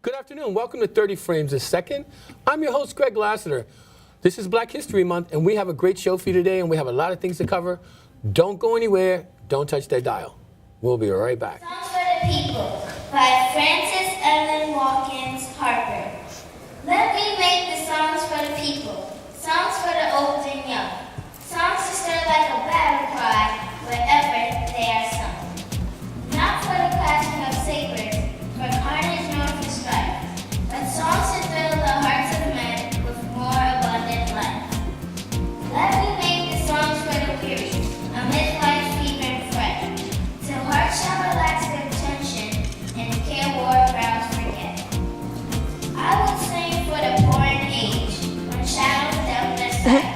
Good afternoon. Welcome to 30 Frames a Second. I'm your host, Greg Lassiter. This is Black History Month, and we have a great show for you today, and we have a lot of things to cover. Don't go anywhere. Don't touch that dial. We'll be right back. Songs for the People by Frances Ellen Watkins Harper. Let me make the songs for the people, songs for the old and young, songs to stir like a battle cry wherever they are sung. Not for the clashing of sabers, for carnage nor for strife, but songs to thrill the hearts of men with more abundant life. Let me make the songs for the weary, amid life's fever and fret, till hearts shall relax their tension and care-worn brows forget. I will sing for the poor in age, when shadows down their sight,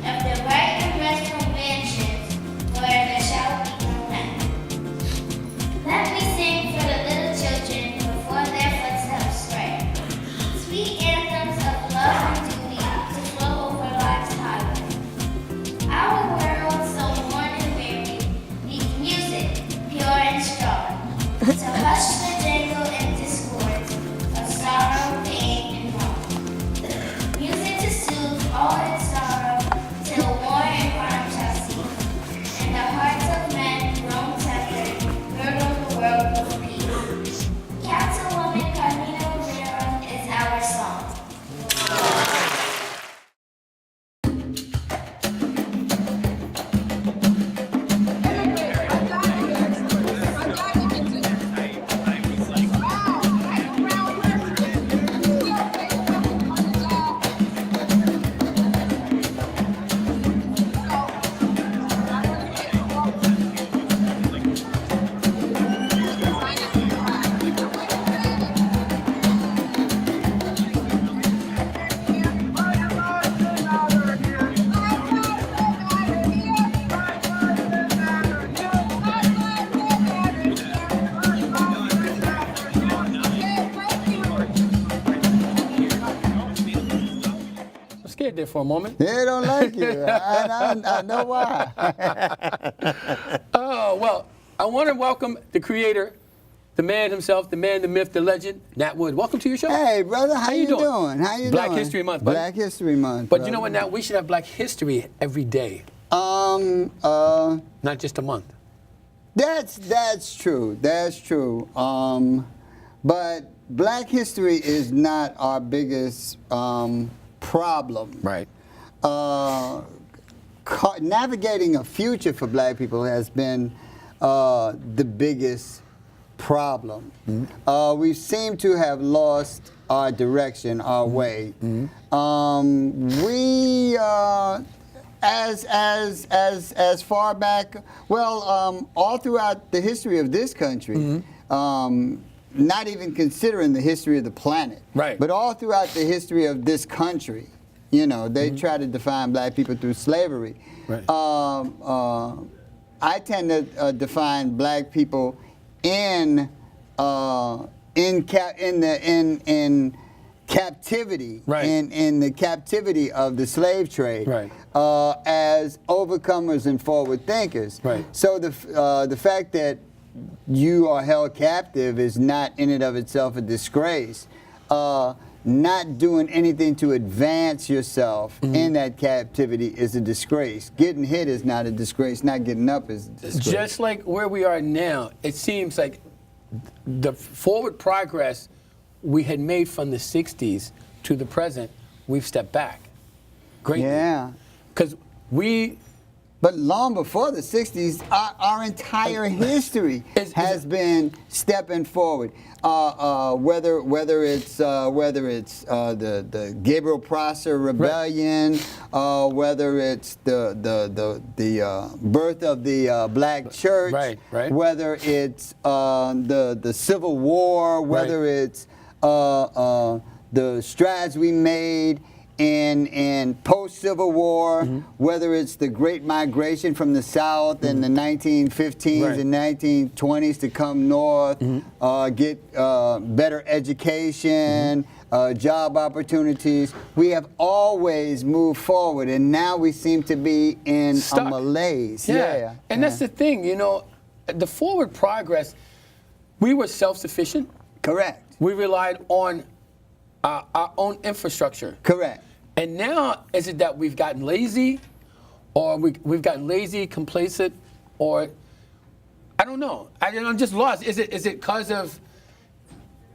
of the bright and restful mansions where there shall be no night. Let me sing for the little children before their footsteps stray, sweet anthems of love and duty to flow over life's highway. Our world, so worn and weary, needs music, pure and strong, to hush the jangle and discords of sorrow, pain, and wrong. Music to soothe all its sorrow, till war and crime shall cease, and the hearts of men grown tender girdle the world with peace. Councilwoman Carmina Rivera is our song. I'm scared there for a moment. They don't like you. I know why. Oh, well, I want to welcome the creator, the man himself, the man, the myth, the legend, Nat Wood. Welcome to your show. Hey, brother, how you doing? How you Black doing? History Month, buddy. Black History Month. But you know what, Nat? We should have Black History every day, not just a month. That's true. That's true. But Black history is not our biggest problem. Right. Navigating a future for Black people has been the biggest problem. Mm-hmm. We seem to have lost our direction, our way. Mm-hmm. We, as far back, well, all throughout the history of this country, Mm-hmm. Not even considering the history of the planet, Right. but all throughout the history of this country, you know, they try to define Black people through slavery. Right. I tend to define Black people in captivity, Right. in the captivity of the slave trade, Right. as overcomers and forward thinkers. Right. So the fact that you are held captive is not in and of itself a disgrace. Not doing anything to advance yourself in that captivity is a disgrace. Getting hit is not a disgrace. Not getting up is a disgrace. Just like where we are now, it seems like the forward progress we had made from the 60s to the present, we've stepped back greatly. Yeah. Because we... But long before the 60s, our entire history has been stepping forward. Whether it's the Gabriel Prosser Rebellion, whether it's the birth of the Black Church, Right. whether it's the Civil War, whether it's the strides we made in post-Civil War, whether it's the Great Migration from the South in the 1915s and 1920s to come north, get better education, job opportunities. We have always moved forward, and now we seem to be in a malaise. Yeah. And that's the thing, you know, the forward progress, we were self-sufficient. Correct. We relied on our own infrastructure. Correct. And now, is it that we've gotten lazy, or we've gotten lazy, complacent, or I don't know. I'm just lost. Is it because of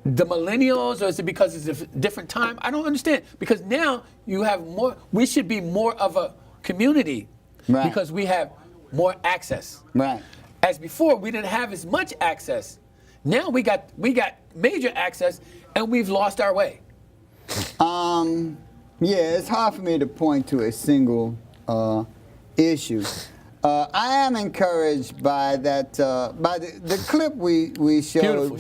the millennials, or is it because it's a different time? I don't understand. Because now you have more. We should be more of a community, right, because we have more access. Right. As before, we didn't have as much access. Now we got major access, and we've lost our way. Yeah, it's hard for me to point to a single issue. I am encouraged by that, by the clip we showed. Beautiful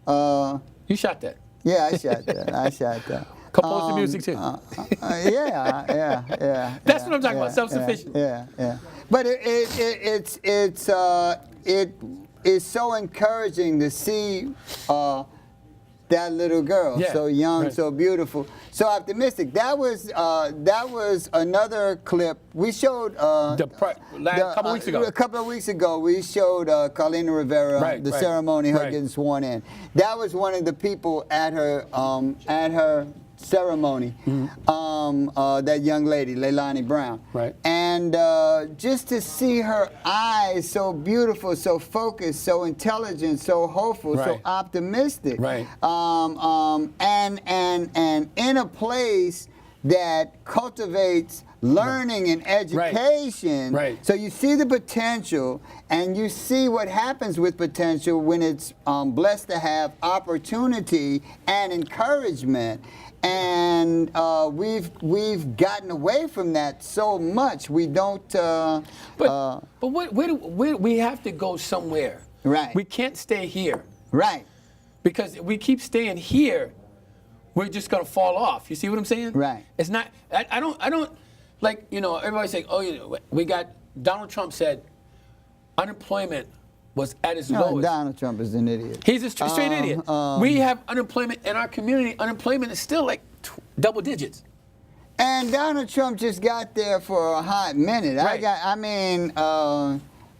shot. You shot that. Yeah, I shot that. I shot that. Compose the music too. Yeah. That's what I'm talking about. Self-sufficient. Yeah. But it is so encouraging to see that little girl, so young, so beautiful, so optimistic. That was another clip we showed a couple weeks ago. A couple of weeks ago, we showed Carlina Rivera the ceremony, her getting sworn in. That was one of the people at her ceremony, that young lady, Leilani Brown. Right. And just to see her eyes so beautiful, so focused, so intelligent, so hopeful, so optimistic. Right. And in a place that cultivates learning and education. Right. So you see the potential, and you see what happens with potential when it's blessed to have opportunity and encouragement. And we've gotten away from that so much. We don't. But we have to go somewhere. Right. We can't stay here. Right. Because if we keep staying here, we're just gonna fall off. You see what I'm saying? Right. It's not. I don't like, everybody's saying, we got Donald Trump said unemployment was at its lowest. Donald Trump is an idiot. He's a straight idiot. We have unemployment in our community. Unemployment is still like double digits. And Donald Trump just got there for a hot minute. Right.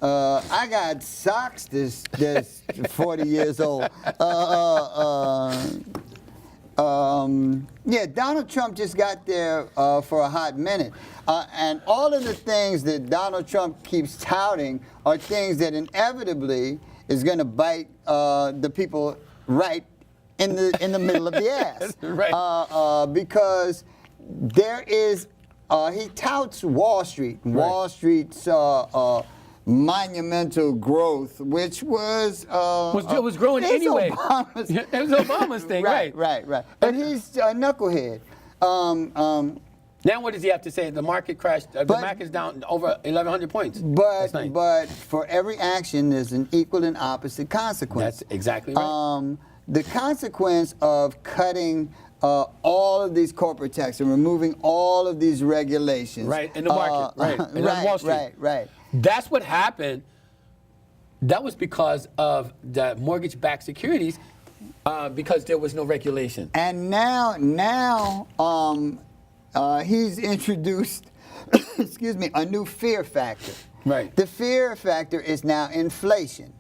I got socks that's 40 years old. Yeah, Donald Trump just got there for a hot minute. And all of the things that Donald Trump keeps touting are things that inevitably is going to bite the people right in the middle of the ass. Right. Because there is, he touts Wall Street. Wall Street's monumental growth, which was growing anyway. It was Obama's thing, right? Right. But he's a knucklehead. Now what does he have to say? The market crashed. The market's down over 1,100 points. But for every action, there's an equal and opposite consequence. That's exactly right. The consequence of cutting all of these corporate taxes and removing all of these regulations. Right, in the market. Right. And on Wall Street. Right. That's what happened. That was because of the mortgage-backed securities, because there was no regulation. And now he's introduced, excuse me, a new fear factor. Right. The fear factor is now inflation.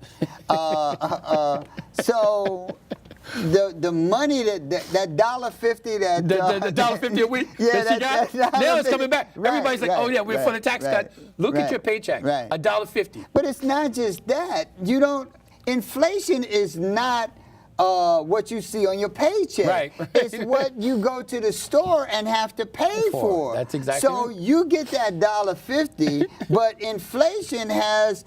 So the money that $1.50 that the $1.50 a week that she got, now it's coming back. Everybody's like, oh yeah, we're for the tax cut. Look at your paycheck, $1.50. But it's not just that. Inflation is not what you see on your paycheck. Right. It's what you go to the store and have to pay for. That's exactly so right. you get that $1.50, but inflation has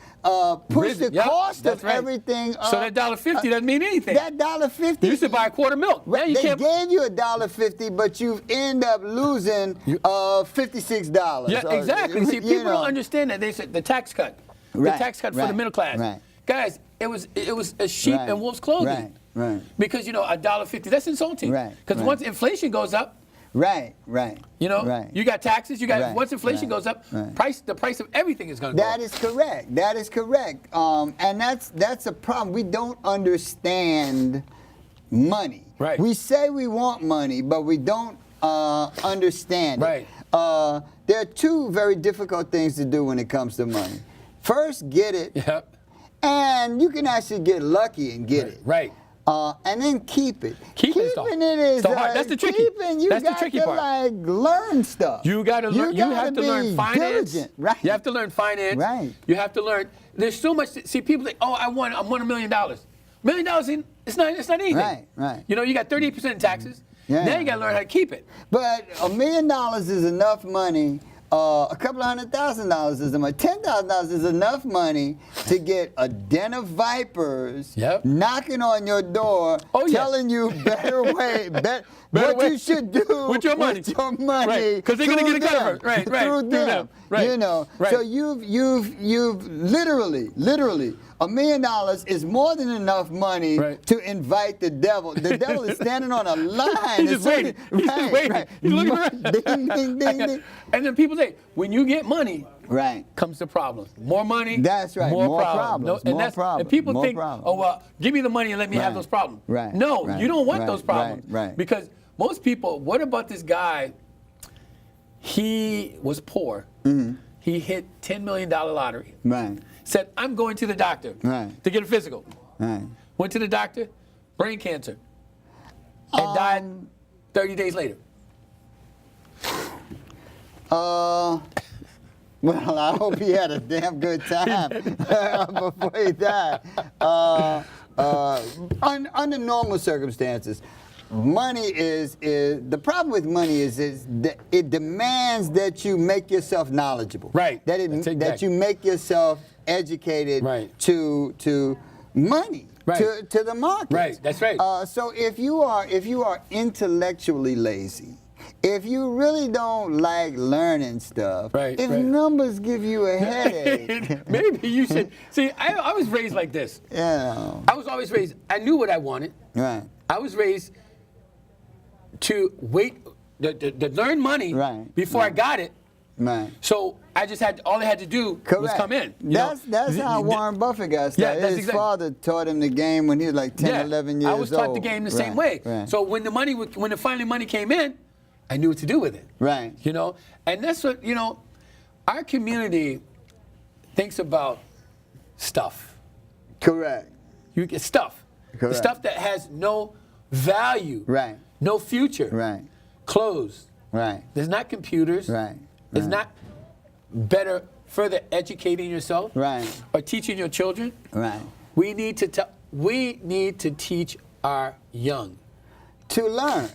pushed the cost of everything up. So that $1.50 doesn't mean anything. That $1.50. You used to buy a quart of milk. Now you they can't. gave you $1.50, but you end up losing $56. Yeah, exactly. See, people don't understand that. They said the tax cut. The tax cut for the middle class. Right. Guys, it was a sheep in wolf's clothing. Right. Because $1.50, that's insulting. Because once inflation goes up, you got taxes. You got once inflation goes up, the price of everything is going to go up. That is correct. And that's a problem. We don't understand money. Right. We say we want money, but we don't understand it. There are two very difficult things to do when it comes to money. First, get it. Yep. And you can actually get lucky and get it. Right. and then keep it. Keeping it is so hard. That's the tricky. That's the tricky part. Like learn stuff. You got to learn. You have to learn finance. Diligent. Right. You have to learn finance. Right. You have to learn. There's so much. See, people think, oh, I want $1 million. $1 million, it's not anything. Right. Right. You know, you got 38% in taxes. Yeah. Now you got to learn how to keep it. But $1 million is enough money. A couple of $100,000 is enough. $10,000 is enough money to get a den of vipers knocking on your door, telling you better way, what you should do with your money. Right. Because they're going to get it covered. Right. Through them. Right. You know. Right. So you've literally. $1 million is more than enough money to invite the devil. The devil is standing on a line. He's just waiting. He's just waiting. Right. He's looking around. Ding, ding, ding, ding. And then people say, when you get money, comes the problems. More money. That's right. More problems. And people think, oh, well, give me the money and let me have those problems. Right. No, you don't want those problems. Right. Because most people, what about this guy? He was poor. He hit $10 million lottery. Right. Said, I'm going to the doctor to get a physical. Right. Went to the doctor, brain cancer, and died 30 days later. Well, I hope he had a damn good time before he died. Under normal circumstances, money is the problem with money is that it demands that you make yourself knowledgeable. Right. That you make yourself educated to money. To the market. Right. That's right. So if you are intellectually lazy, if you really don't like learning stuff, if numbers give you a headache, maybe you should. See, I was raised like this. Yeah. I was always raised. I knew what I wanted. Right. I was raised to wait, to learn money before I got it. Right. So I just all I had to do was come in. That's how Warren Buffett got started. His father taught him the game when he was like 10, 11 years old. I was taught the game the same way. Right. So when the finally money came in, I knew what to do with it. Right. You know, and that's what, our community thinks about stuff. Correct. You get stuff. Correct. The stuff that has no value. Right. No future. Right. Clothes. Right. There's not computers. Right. There's not better further educating yourself. Right. Or teaching your children. Right. We need to teach our young to learn.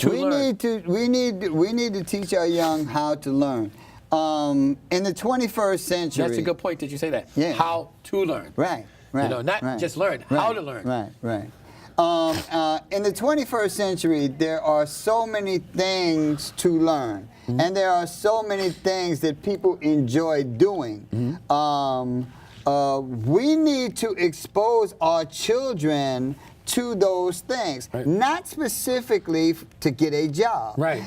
We need to teach our young how to learn. In the 21st century. That's a good point that you say that. Yeah. How to learn. Right. Not just learn. How to learn. Right. In the 21st century, there are so many things to learn, and there are so many things that people enjoy doing. We need to expose our children to those things, not specifically to get a job, but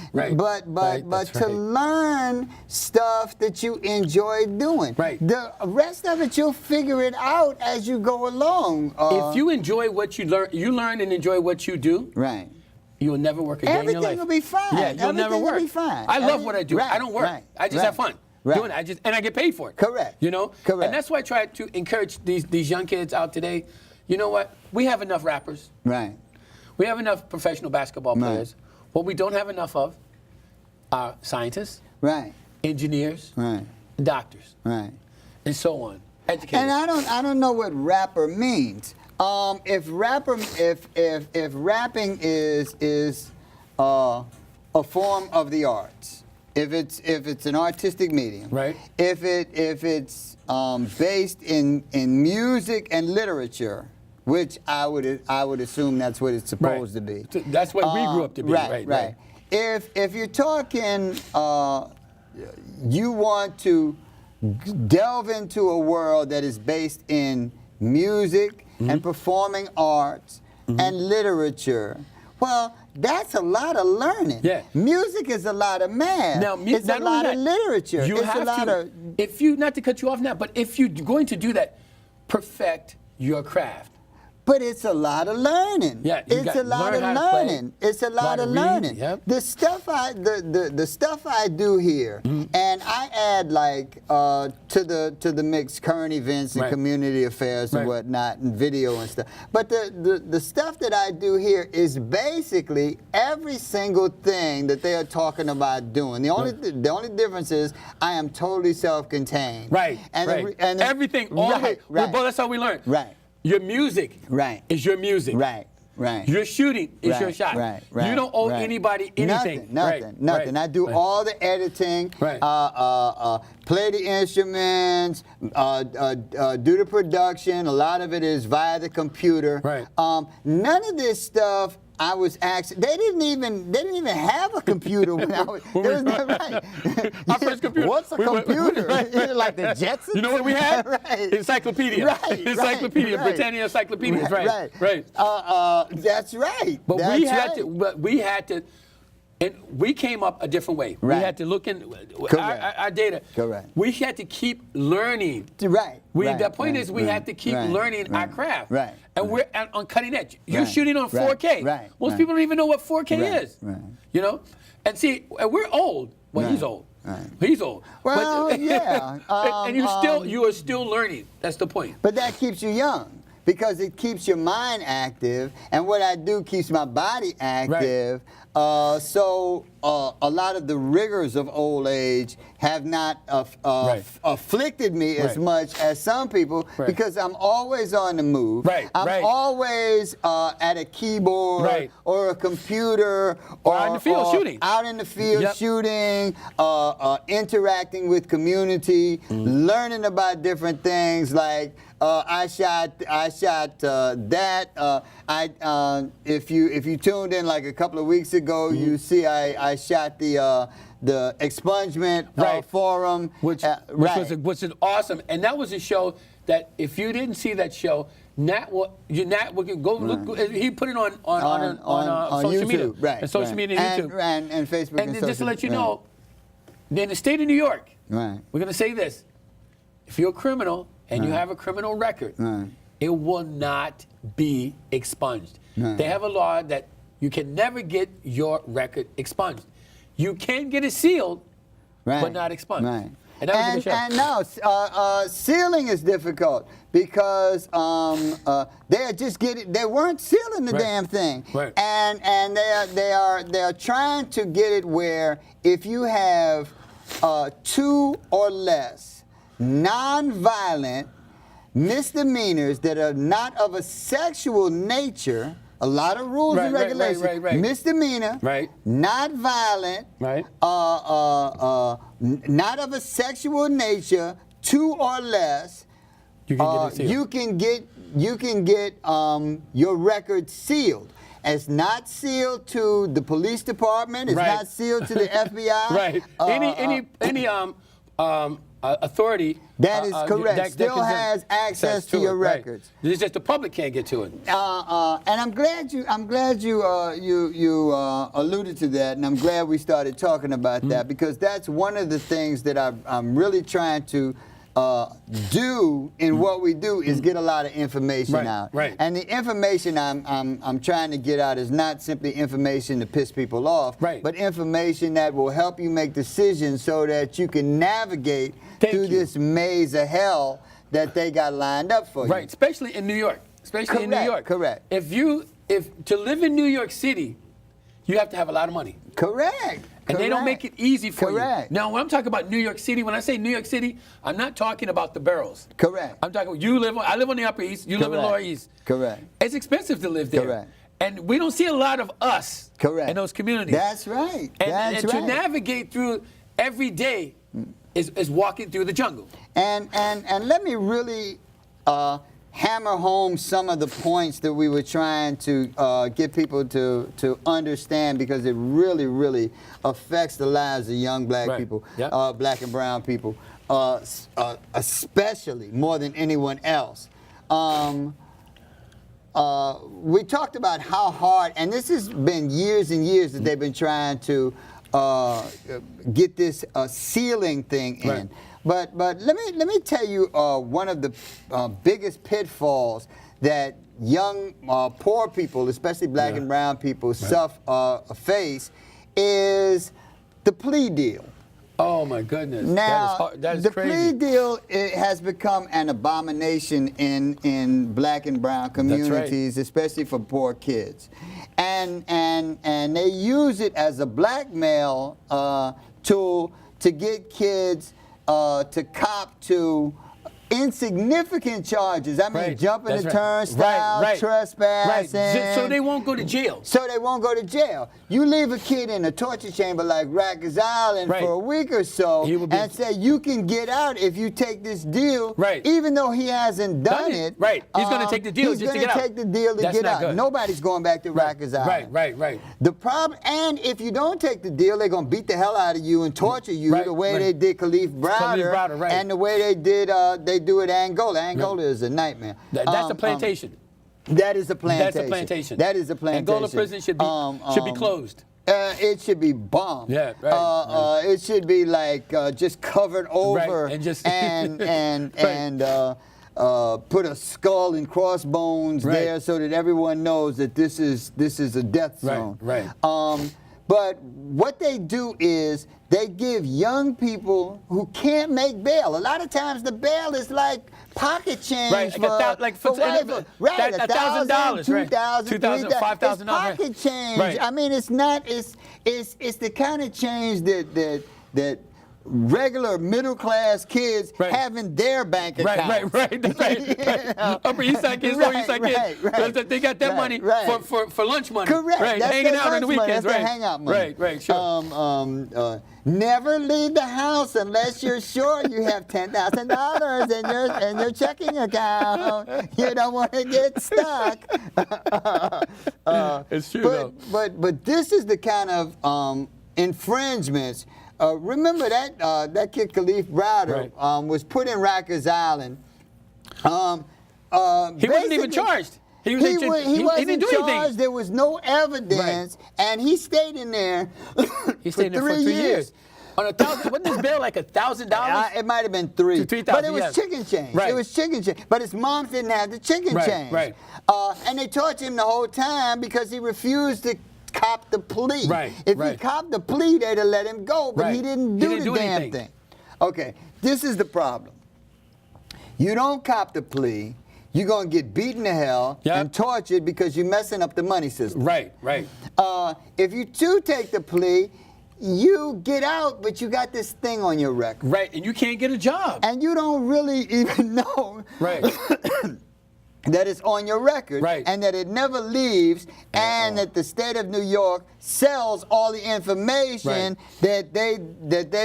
to learn stuff that you enjoy doing. The rest of it, you'll figure it out as you go along. If you enjoy what you learn and enjoy what you do. You will never work a day in your life. Everything will be fine. Yeah, you'll never work. Will be fine. I love what I do. I don't work. I just have fun doing it. And I get paid for it. Correct. Correct. And that's why I try to encourage these young kids out today. You know what? We have enough rappers. Right. We have enough professional basketball players. What we don't have enough of are scientists. Right. Engineers. Right. Doctors. Right. And so on. Educators. And I don't know what rapper means. If rapping is a form of the arts, if it's an artistic medium, if it's based in music and literature, which I would assume that's what it's supposed to be. That's what we grew up to be. Right. If you're talking, you want to delve into a world that is based in music and performing arts and literature. Well, that's a lot of learning. Yeah. Music is a lot of math. Now, it's a lot of literature. You have to, if you, not to cut you off now, but if you're going to do that, perfect your craft. But it's a lot of learning. Yeah, you it's got a lot of learn how to play, learning. It's a lot of read, learning. yep. The stuff I do here, and I add like to the mix current events and Right. community affairs and Right. whatnot and video and stuff. But the stuff that I do here is basically every single thing that they are talking about doing. The only difference is I am totally self-contained. Right. And right. and Everything. All right, the way, right. Well, that's how we learn. Right. Your music. Right. Is your music. Right. Right. Your shooting is Right, your shot. right, You don't owe right. anybody anything. Nothing. Right, I do right. all the editing, Right. play the instruments, do the production. A lot of it is via the computer. Right. None of this stuff I was actually. They didn't even have a computer when I was. There was no, right. Our first computer. What's a computer? Like the Jetsons? You know what we had? Right. Encyclopedia. Right, Encyclopedia. right. Britannia Encyclopedias. Right. Right. That's right. But That's we had right. to. But we had to. And we came up a different way. Right. We had to look in Correct. our data. Correct. We had to keep learning. Right. The point is, we had to keep learning our craft. Right. And we're on cutting edge. You're Right. shooting on 4K. Right. Most Right. people don't even know what 4K Right. is. Right. You know? And see, and we're old. Well, he's Right. old. Right. He's old. Well, yeah. And you are still learning. That's the point. But that keeps you young because it keeps your mind active, and what I do keeps my body active. So a lot of the rigors of old age have not afflicted me as Right. much as some people Right. because I'm always on the move. Right, I'm right. always at a keyboard Right. or a computer Or out in the field shooting. Out in the field Yep. shooting, interacting with community, Mm-hmm. learning about different things like I shot that. If you tuned in like a couple of weeks ago, Mm-hmm. you see I shot the expungement Right. forum, Which was an awesome, and that was a show that if you didn't see that show, Nat can go look. He put it on social YouTube, media, right? and social right. media and YouTube, and Facebook, and and just to social- let you right. know, in the state of New York, Right. we're gonna say this: if you're a criminal and you have a criminal record, Right. it will not be expunged. Right. They have a law that you can never get your record expunged. You can get it sealed, Right. but not expunged. Right. And that was a good show. And no, sealing is difficult because they weren't sealing the Right. damn thing, Right. and they are trying to get it where if you have 2 or less non-violent misdemeanors that are not of a sexual nature. A lot of rules and Right, regulations. right. Misdemeanor. Right. Not violent. Right. Not of a sexual nature. 2 or less. You can get it sealed. You can get your record sealed. It's not sealed to the police department. It's Right. not sealed to the FBI. Right. Any authority That is correct. that Still can has access to your it, right. records. It's just the public can't get to it. And I'm glad you alluded to that, and I'm glad we started talking about that because that's one of the things that I'm really trying to do in what we do is get a lot of information Right, out. right. And the information I'm trying to get out is not simply information to piss people off, Right. but information that will help you make decisions so that you can navigate Thank through you. this maze of hell that they got lined up for you. Right, especially in New York. Especially in New Correct, York. correct. If to live in New York City, you have to have a lot of money. Correct. And they don't make it easy for Correct. you. Now, when I'm talking about New York City, when I say New York City, I'm not talking about the boroughs. Correct. I'm talking. I live on the Upper East. You live in Correct. Lower East. Correct. It's expensive to live there. Correct. And we don't see a lot of us. Correct. In those communities. That's right. And, That's and right. to navigate through every day is walking through the jungle. And let me really hammer home some of the points that we were trying to get people to understand because it really, really affects the lives of young black Right. people, Yep. black and brown people, especially more than anyone else. We talked about how hard, and this has been years and years that they've been trying to get this sealing thing in. Right. But let me tell you one of the biggest pitfalls that young poor people, especially black and brown people, face is the plea deal. Oh my goodness! Now, that is the crazy. plea deal has become an abomination in black and brown communities, especially for poor kids, and they use it as a blackmail tool to get kids to cop to insignificant charges. I mean, jumping the turnstile, trespassing. So they won't go to jail. So they won't go to jail. You leave a kid in a torture chamber like Rikers Island for a week or so and say you can get out if you take this deal, even though he hasn't done it. He's going to take the deal just to get out. He's going to take the deal to get out. Good. Nobody's going back to Rikers Island. Right. The problem, and if you don't take the deal, they're going to beat the hell out of you and torture you the way they did Khalif Browder, and the way they did they do it Angola. Angola is a nightmare. That's a plantation. That is a plantation. That's a plantation. That is a plantation. Angola prison should be closed. It should be bombed. Yeah, right. It should be like just covered over and just and put a skull and crossbones there so that everyone knows that this is a death zone. But what they do is they give young people who can't make bail. A lot of times the bail is like pocket change $1,000, $2,000, $3,000, $5,000. Pocket change. I mean, it's not. It's the kind of change that regular middle class kids have in their bank account. That's right. Upper East Side kids, Lower East Side kids. They got their money for lunch money. Correct. That's hanging out on the weekends. That's their hangout money. Right. Sure. Never leave the house unless you're sure you have $10,000 in your checking account. You don't want to get stuck. It's true. But this is the kind of infringements. Remember that kid Khalif Browder was put in Rikers Island. He wasn't even charged. He wasn't charged. There was no evidence, and he stayed in there. He stayed in there for 3 years. On wasn't his bail like $1,000? It might have been $3,000. But it was chicken change. It was chicken change. But his mom didn't have the chicken change. And they tortured him the whole time because he refused to cop the plea. If he copped the plea, they'd have let him go, but he didn't do the damn thing. Okay, this is the problem. You don't cop the plea, you're going to get beaten to hell and tortured because you're messing up the money system. If you do take the plea, you get out, but you got this thing on your record. And you can't get a job. And you don't really even know that it's on your record, and that it never leaves, and that the state of New York sells all the information that they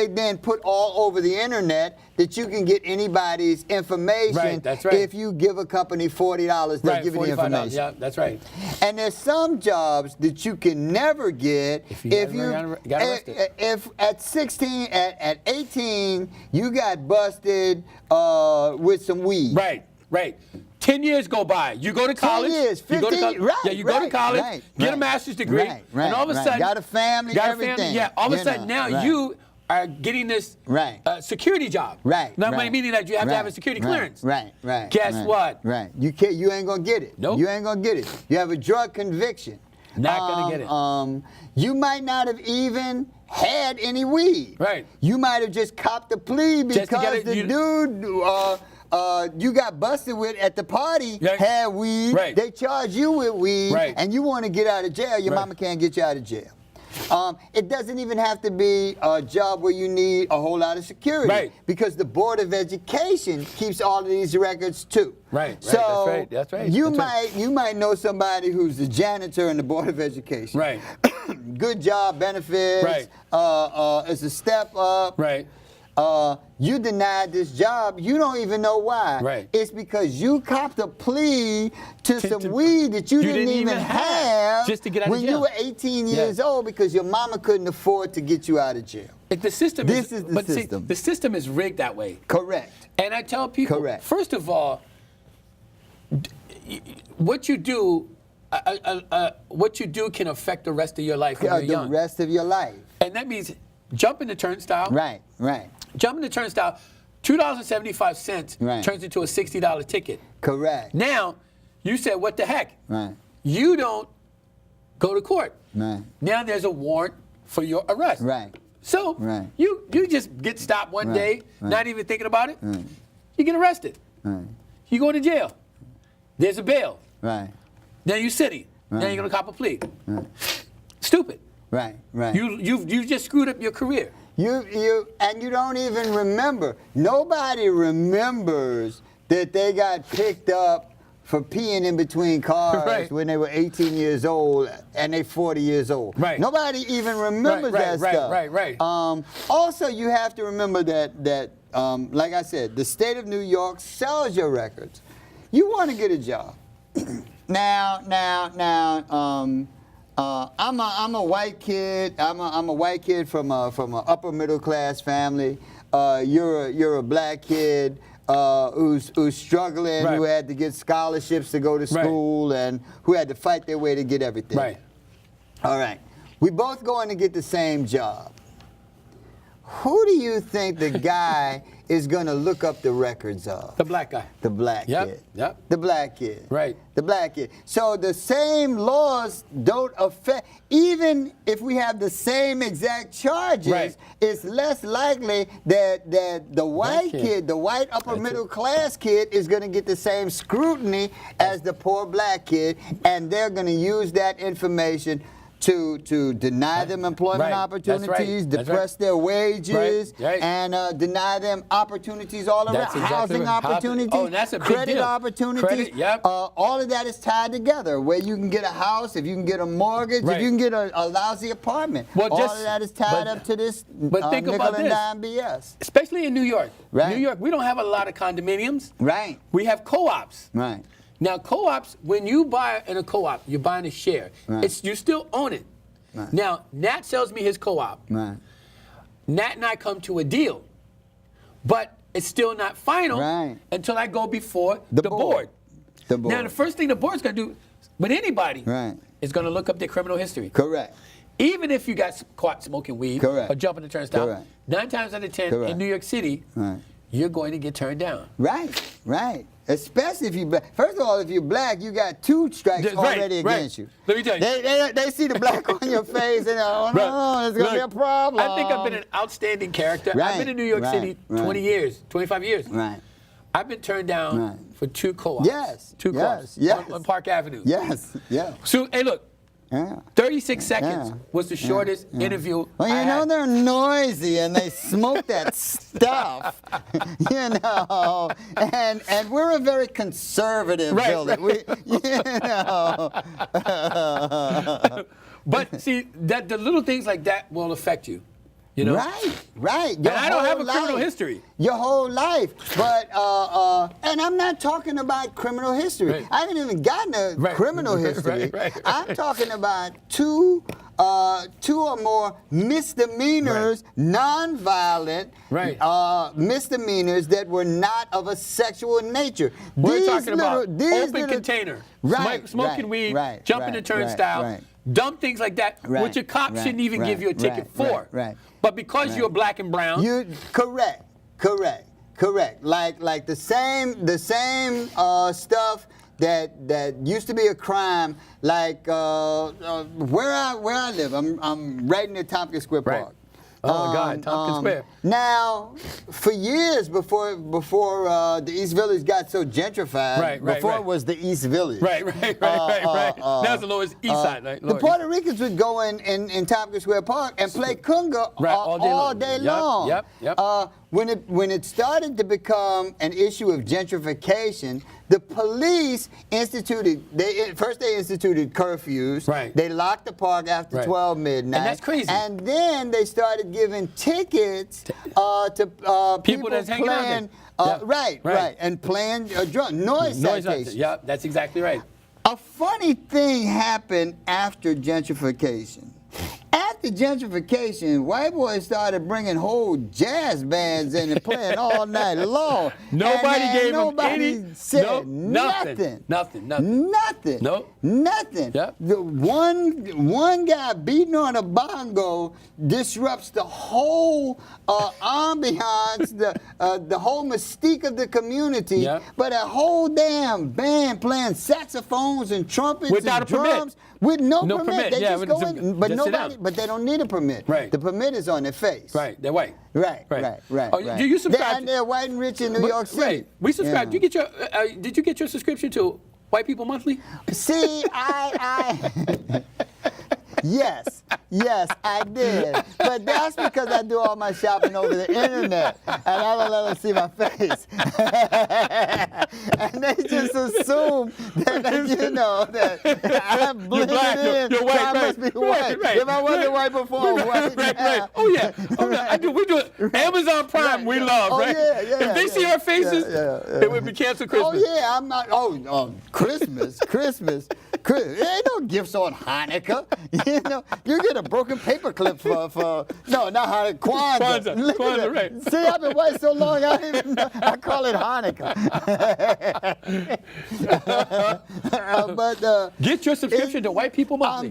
then put all over the internet, that you can get anybody's information if you give a company $40, they'll give you the information. Yeah, that's right. And there's some jobs that you can never get if at 16, at 18, you got busted with some weed. Right. 10 years go by. You go to college. 10 years, 15, you go to college, get a master's degree, and all of a sudden, got a family, everything. All of a sudden now you are getting this security job. Meaning that you have to have a security clearance. Guess what? You ain't gonna get it. Nope. You ain't gonna get it. You have a drug conviction. Not gonna get it. You might not have even had any weed. You might have just copped the plea because the dude you got busted with at the party had weed. They charge you with weed, and you want to get out of jail. Your mama can't get you out of jail. It doesn't even have to be a job where you need a whole lot of security, because the Board of Education keeps all of these records too. So that's right. You might know somebody who's the janitor in the Board of Education. Good job, benefits. It's a step up. You denied this job. You don't even know why. It's because you copped a plea to some weed that you didn't even have just to get out of jail when you were 18 years old, because your mama couldn't afford to get you out of jail. The system is the system. See, the system is rigged that way. Correct. And I tell people, first of all, what you do can affect the rest of your life when you're young. The rest of your life. And that means jump in the turnstile. Jump in the turnstile, $2.75 turns into a $60 ticket. Correct. Now, You said, what the heck? Right. You don't go to court. Right. Now there's a warrant for your arrest. Right. So Right. you just get stopped one day, Right. not even thinking about it. Right. You get arrested. Right. You go to jail. There's a bail. Right. Now you're sitting. Now Right. you're gonna cop a plea. Right. Stupid. Right. Right. You just screwed up your career. You don't even remember. Nobody remembers that they got picked up for peeing in between cars Right. when they were 18 years old and they 40 years old. Right. Nobody even remembers that stuff. Right. Also, you have to remember that like I said, the state of New York sells your records. You want to get a job. Now, I'm a white kid. I'm a white kid from an upper middle class family. You're a black kid who's struggling, Right. who had to get scholarships to go to school, and who had to fight their way to get everything. Right. All right. We both going to get the same job. Who do you think the guy is going to look up the records of? The black guy. The black Yep, kid. yep. The black kid. Right. The black kid. So the same laws don't affect, even if we have the same exact charges, Right. it's less likely that the white kid, the white upper middle class kid, is going to get the same scrutiny as the poor black kid, and they're going to use that information to deny them employment Right. opportunities, That's right. depress their wages, Right. and deny them opportunities all around. That's exactly Housing right. opportunities, Oh, that's a big credit deal. opportunities. Credit, yep. All of that is tied together, where you can get a house, if you can get a mortgage, Right. if you can get a lousy apartment. Well, all just- of that is tied but- up to this but think nickel about and this. dime BS. Especially in New York. Right. New York, we don't have a lot of condominiums. Right, We have co-ops. right, Now, co-ops, when you buy in a co-op, you're buying a share. Right. You still own it. Right. Now, Nat sells me his co-op. right, Nat and I come to a deal, but it's still not final Right. until I go before The the board. board. The board. Now, the first thing the board's going to do with anybody Right. is going to look up their criminal history. Correct. Even if you got caught smoking weed Correct. or jumping the turnstile, Correct. 9 times out of 10 Correct. in New York City, Right. you're going to get turned down. Right, right. Especially if you black. First of all, if you're black, you got 2 strikes Right, already right. against you. Let me tell you. They see the black on your face and oh no, Right. there's gonna be a Look, problem. I think I've been an outstanding character. I've Right, been in New York right, City 20 right. years, 25 years. Right. I've been turned down Right. for 2 co-ops. Yes, 2 yes, co-ops yes. on Park Avenue. Yes. Yeah. So, hey, look, Yeah. 36 seconds Yeah. was the shortest interview Well, I you know had. they're noisy and they smoke that stuff, you know. And we're a very conservative Right, building. right. We, you know. But see, that the little things like that will affect you. You know? Right. And I don't have a whole criminal life. history. Your whole life. But, and I'm not talking about criminal history. Right. I haven't even gotten a Right. criminal history. Right. I'm talking about two or more misdemeanors, non-violent misdemeanors that were not of a sexual nature. We're talking about these open little- container, Right, smoking right, weed, right, jumping right, the turnstile, right. dumb things like that, Right, which a cop right, shouldn't even give you a right, ticket right, for. right. But because Right. you're black and brown, Correct. Like the same stuff that used to be a crime. Like where I live, I'm right near Tompkins Square Right. Park. Oh, my God, Tompkins Square. Now, for years before the East Village got so gentrified, Right, before it was the East Village. right. Now it's the Lower East Side. Right? The Lower Puerto Ricans would go in Tompkins Square Park and play conga Right, all day Yep, long. yep. When it started to become an issue of gentrification, the police instituted curfews. Right. They locked the park after Right. 12 midnight. And that's crazy. And then they started giving tickets to people that's hanging out playing. there. Yeah. Right. And playing noise citations. Yeah, that's exactly right. A funny thing happened after gentrification. After after gentrification, white boys started bringing whole jazz bands in and playing all night long. Nobody gave nobody them any. said Nothing. Nothing. Nope. Nothing. Yep. The one guy beating on a bongo disrupts the whole ambiance, the whole mystique of the community. Yep. But a whole damn band playing saxophones and trumpets Without and a permit. drums with no permit. permit. They Yeah, just go in, but just sit nobody. down. But they don't need a permit. Right. The permit is on their face. Right, they're white. Right. Oh, Right. do you subscribe? They're white and rich in New York City. Right. We subscribe. Yeah. Do you get your? Did you get your subscription to White People Monthly? See, I yes, I did. But that's because I do all my shopping over the internet, and I don't let them see my face. And they just assume that you know, that I'm blended in, you're white, so I must be white. right, If I wasn't white before, I'm white right. now. Oh yeah. I do. We do it. Amazon Prime. We love. Oh, right. yeah, If they see our faces, it would be canceled Christmas. Oh yeah, I'm not. Christmas. There ain't no gifts on Hanukkah. You know, you get a broken paperclip for no, not Hanukkah, Kwanzaa. Look at Kwanzaa, that. right. See, I've been white so long, I don't even know. I call it Hanukkah. But Get your subscription to White People Monthly.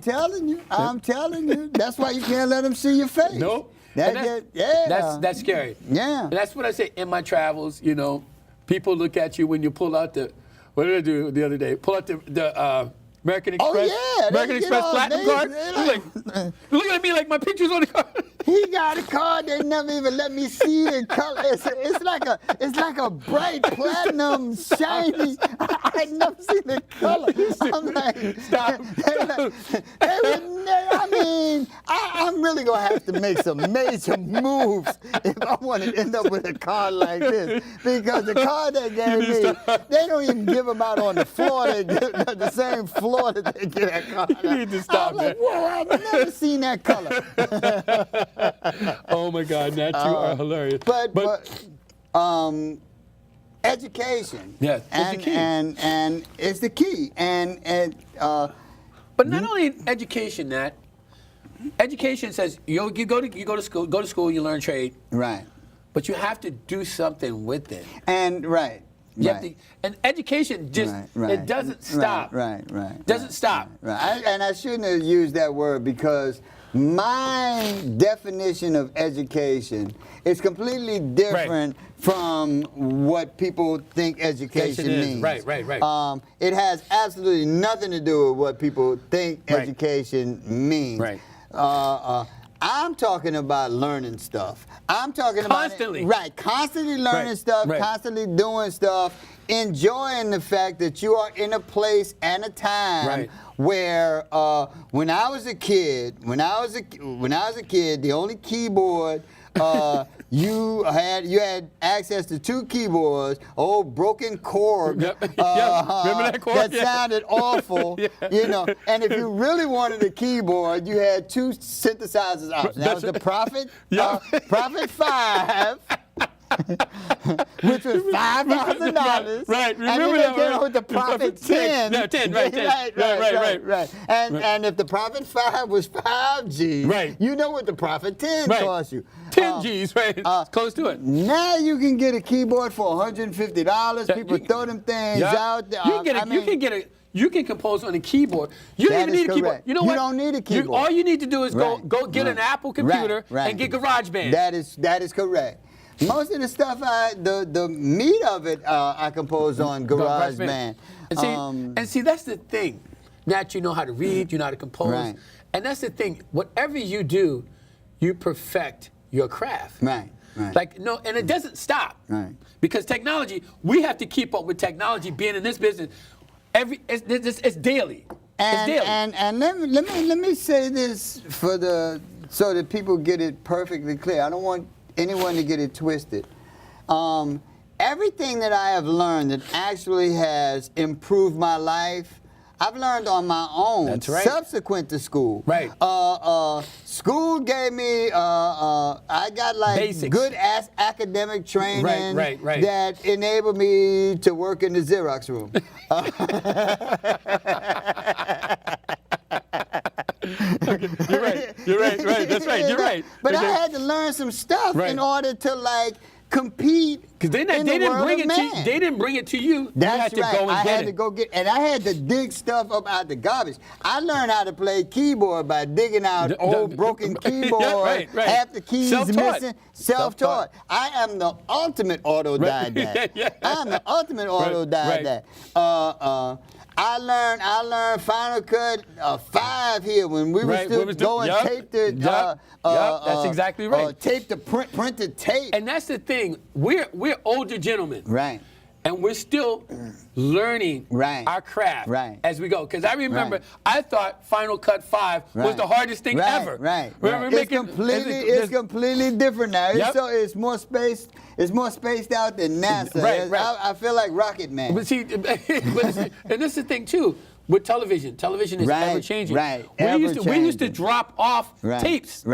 I'm telling you. That's why you can't let them see your face. Nope. That's scary. Yeah. And that's what I say in my travels. You know, people look at you when you pull out the. What did I do the other day? Pull out the American Express. Oh yeah. American Express Platinum card. Looking at me like my picture's on the card. He got a card they never even let me see in color. It's like a bright platinum shiny. I never seen the color. I'm like, Stop. I'm really gonna have to make some major moves if I want to end up with a card like this, because the card they gave me, they don't even give them out on the floor. They give the same floor that they give that card. You need to stop, I'm like, man. whoa, I've never seen that color. Oh my God, Nat, you are hilarious. But education. Yes, it's the key. And it's the key. But not only education, Nat. Education says you go to school, you learn trade. Right. But you have to do something with it. And right. You have to, and education just it doesn't stop. Right. Doesn't stop. Right. And I shouldn't have used that word, because my definition of education is completely different from what people think education means. Right. It has absolutely nothing to do with what people think education means. Right. I'm talking about learning stuff. I'm talking Constantly. about constantly learning stuff, constantly doing stuff, enjoying the fact that you are in a place and a time where when I was a kid, the only keyboard you had access to two keyboards, old broken Korg, Remember that Korg? that sounded awful, you know. And if you really wanted a keyboard, you had two synthesizers options. That was the Prophet, Prophet 5. Which was $5,000. Right. And Remember then that came with the Prophet 10. No, 10. Right. Right. And if the Prophet 5 was 5 G's, you know what the Prophet 10 cost you. 10 G's, right? Close to it. Now you can get a keyboard for $150. People throw them things out there. You can compose on a keyboard. You don't even need a keyboard. You know what? You don't need a keyboard. All you need to do is go get an Apple computer and get GarageBand. That is correct. Most of the stuff, the meat of it, I compose on GarageBand. And see, that's the thing. That you know how to read, you know how to compose, and that's the thing. Whatever you do, you perfect your craft. Right. Like and it doesn't stop. Right. Because technology, we have to keep up with technology. Being in this business, it's daily. It's daily. And let me say this so that people get it perfectly clear. I don't want anyone to get it twisted. Everything that I have learned that actually has improved my life, I've learned on my own. That's right. Subsequent to school. Right. School gave me, I got like Basics. good ass academic training Right. that enabled me to work in the Xerox room. You're right. You're right. Right. That's right. You're right. But I Okay. had to learn some stuff Right. in order to like compete. Because they didn't bring it to you. They didn't bring it to you. That's you had to right. go and I get had it. to go get, and I had to dig stuff up out the garbage. I learned how to play keyboard by digging out old broken keyboard, right. half the keys Self-taught. missing. Self-taught. I am the ultimate autodidact. Yeah. I am the ultimate autodidact. I learned Final Cut 5 here when we were still going tape the. That's exactly right. Tape the printed tape. And that's the thing. We're older gentlemen. Right. And we're still learning our craft as we go. Because I remember, I thought Final Cut 5 was the hardest thing ever. It's completely different now. It's more spaced. It's more spaced out than NASA. I feel like Rocket Man. But see, and this is the thing too. With television is ever changing. We used to drop off tapes.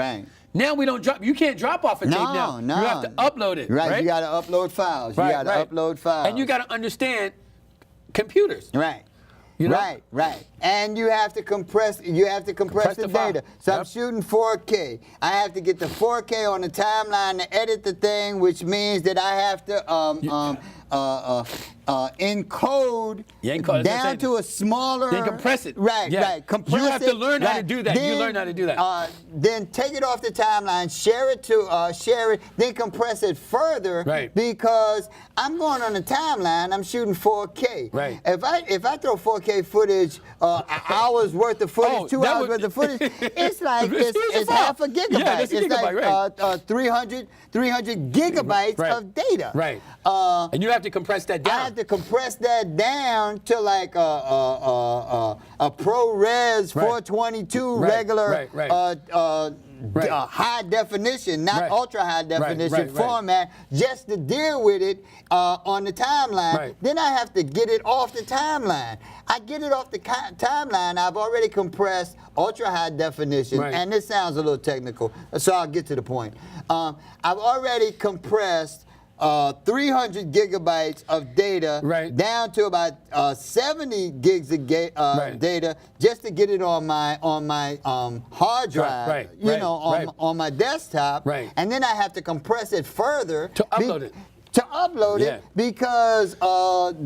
Now we don't drop. You can't drop off a tape now. You have to upload it. You got to upload files. You got to upload files. And you got to understand computers. You know? Right. And you have to compress. The data. So I'm shooting 4K. I have to get the 4K on the timeline to edit the thing, which means that I have to encode down to a smaller. Then compress it. Right. Compress you have to learn how to do that. You learn how to do that. Then take it off the timeline, share it, then compress it further. Because I'm going on the timeline. I'm shooting 4K. If I throw 4K footage, an hour's worth of footage, 2 hours worth of footage, it's like it's half a gigabyte. Yeah, that's a gigabyte, like 300 gigabytes of data. And you have to compress that down. I have to compress that down to like a ProRes 422 regular high definition, not ultra high definition format, just to deal with it on the timeline. Then I have to get it off the timeline. I get it off the timeline. I've already compressed ultra high definition, and this sounds a little technical, so I'll get to the point. I've already compressed 300 gigabytes of data down to about 70 gigs of data just to get it on my hard drive, on my desktop, and then I have to compress it further to upload it. To upload it because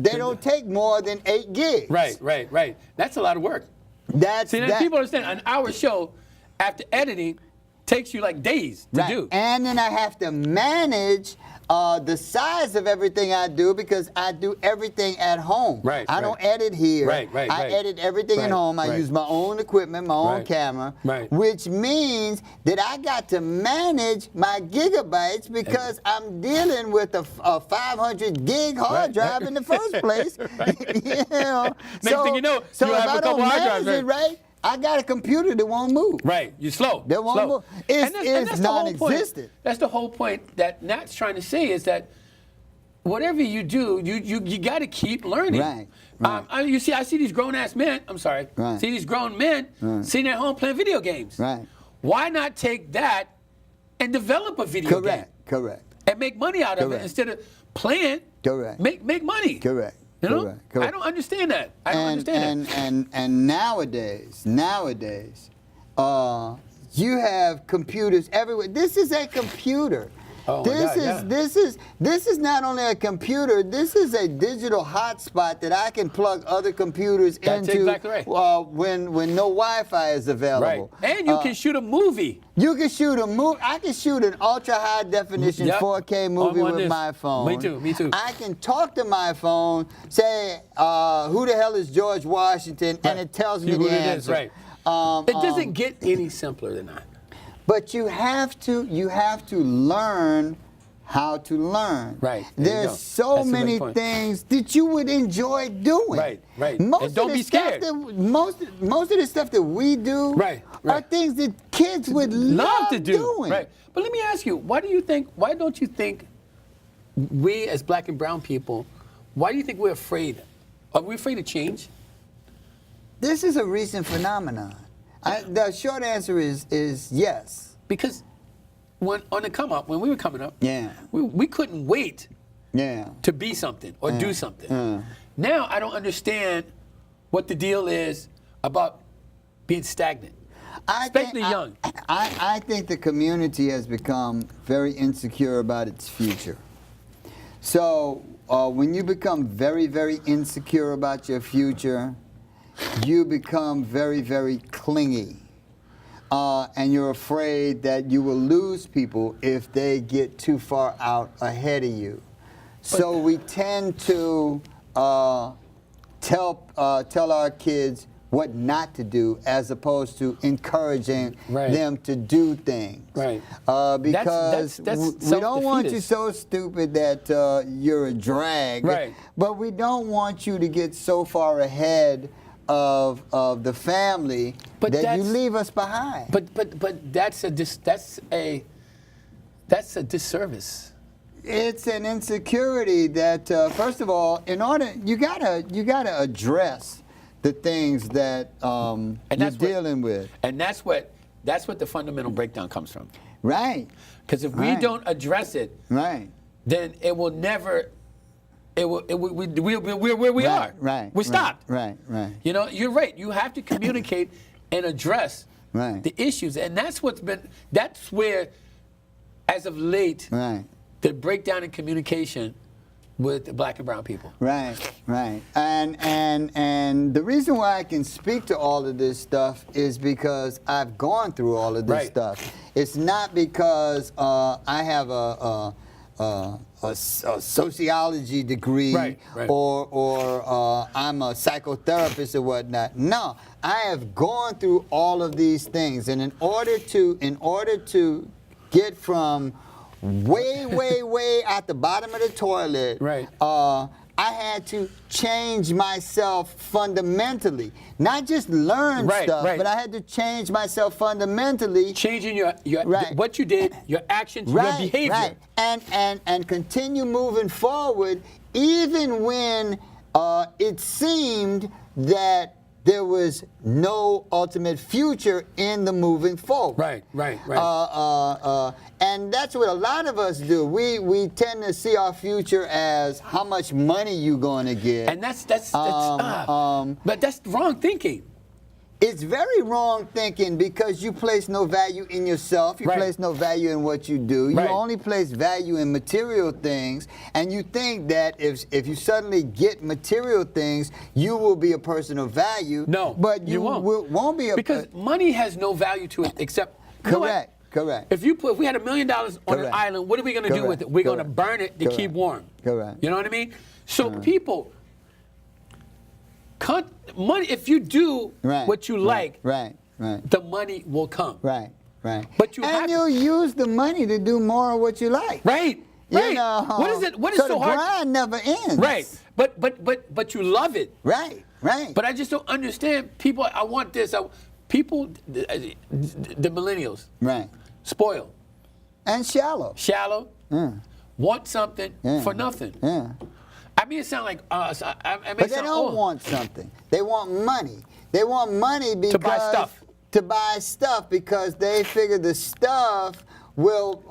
they don't take more than 8 gigs. Right. That's a lot of work. People understand an hour show after editing takes you like days to do. And then I have to manage the size of everything I do because I do everything at home. I don't edit here. I edit everything at home. I use my own equipment, my own camera, which means that I got to manage my gigabytes because I'm dealing with a 500 gig hard drive in the first place. Next thing you know, you have a couple hard drives. I got a computer that won't move. You're slow. That won't move. It's non-existent. That's the whole point that Nat's trying to say is that whatever you do, you got to keep learning. You see, I see these grown-ass men, see these grown men sitting at home playing video games. Why not take that and develop a video game? Correct. And make money out of it instead of playing. Make money. You know? I don't understand that. I don't understand that. And nowadays, you have computers everywhere. This is a computer. This is not only a computer. This is a digital hotspot that I can plug other computers into when no Wi-Fi is available. And you can shoot a movie. You can shoot a movie. I can shoot an ultra high definition 4K movie with my phone. Me too. I can talk to my phone, say, "Who the hell is George Washington?" and it tells me the answer. It doesn't get any simpler than that. But you have to learn how to learn. There's so many things that you would enjoy doing. And don't be scared. Most of the stuff that we do are things that kids would love to do. But let me ask you, why don't you think we as black and brown people, why do you think we're afraid? Are we afraid of change? This is a recent phenomenon. The short answer is yes. Because when we were coming up, we couldn't wait to be something or do something. Now I don't understand what the deal is about being stagnant. Especially young. I think the community has become very insecure about its future. So when you become very, very insecure about your future, you become very, very clingy. And you're afraid that you will lose people if they get too far out ahead of you. So we tend to tell our kids what not to do, as opposed to encouraging them to do things. Right. Because that's we don't want you self-defeatist. so stupid that you're a drag. Right. But we don't want you to get so far ahead of the family that you leave us behind. But that's a disservice. It's an insecurity that, first of all, you gotta address the things that you're dealing with. And that's what the fundamental breakdown comes from. Right. Because if we don't address it, then it will never. We'll be where we are. Right. We're stopped. Right. You know, you're right. You have to communicate and address the issues, and that's where, as of late, the breakdown in communication with the black and brown people. Right. And the reason why I can speak to all of this stuff is because I've gone through all of this stuff. It's not because I have a sociology degree or I'm a psychotherapist or whatnot. No, I have gone through all of these things, and in order to get from way at the bottom of the toilet, I had to change myself fundamentally. Not just learn stuff, but I had to change myself fundamentally. Changing your what you did, your actions, your behavior. And continue moving forward, even when it seemed that there was no ultimate future in the moving forward. Right. And that's what a lot of us do. We tend to see our future as how much money you going to get. And that's but that's wrong thinking. It's very wrong thinking because you place no value in yourself. You place no value in what you do. You only place value in material things, and you think that if you suddenly get material things, you will be a person of value. No, but you won't be because money has no value to it except correct. If we had $1 million on an island, what are we going to do with it? We're going to burn it to keep warm. Correct. You know what I mean? So people, money. If you do what you like, the money will come. Right. But you'll use the money to do more of what you like. Right. You know, what is it? What is so hard? The grind never ends. Right. But you love it. Right. But I just don't understand people. I want this. People, the millennials. Spoiled. And shallow. Want something for nothing. I mean, it sounds like us. But they don't want something. They want money. They want money because to buy stuff because they figure the stuff will